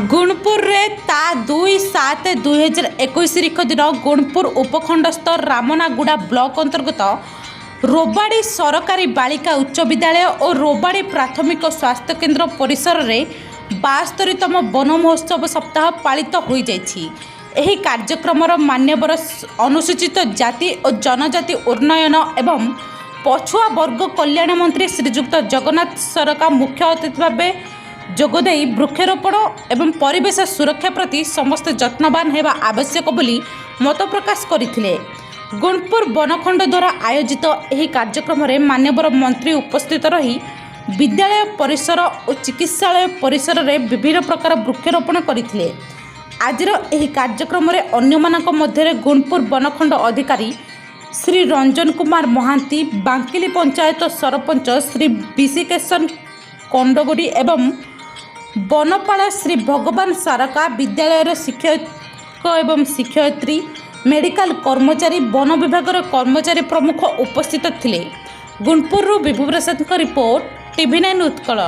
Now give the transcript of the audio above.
गुणपुर रे ता 2/7/2021 तारीख दिन गुणपुर उपखंडस्थ रामनागुड़ा ब्लॉक अंतर्गत रोबाड़ी सरकारी बालिका उच्च विद्यालय और रोबाड़ी प्राथमिक स्वास्थ्य केन्द्र परिसर में 72तम वन महोत्सव सप्ताह पालित हो जाइछि। एही कार्यक्रमर मान्यवर अनुसूचित जाति और जनजाति उन्नयन एवं पछुआ वर्ग कल्याण मंत्री श्रीजुक्त जगन्नाथ सरकार मुख्य अतिथि भाव जोगदे वृक्षरोपण एवं परिवेश सुरक्षा प्रति समस्त जत्नवान हेबा आवश्यक बोली मत प्रकाश करथिले। गुणपुर बनखंड द्वारा आयोजित एही कार्यक्रम में मान्यवर मंत्री उपस्थित रही विद्यालय परिसर और चिकित्सालय परिसर में विभिन्न प्रकार वृक्षरोपण करथिले। आजिर एही कार्यक्रम में अन्यमानक मध्य गुणपुर बनखंड अधिकारी श्री रंजन कुमार महांती, बांकिली पंचायत सरपंच श्री विशिकेशन कंडगुड़ी एवं बनपाल श्री भगवान सारका, विद्यालय शिक्षक एवं शिक्षयित्री, मेडिकल कर्मचारी, वन विभाग कर्मचारी प्रमुख उपस्थित थिले। गुणपुर विभू प्रसाद रिपोर्ट, TV9 उत्कल।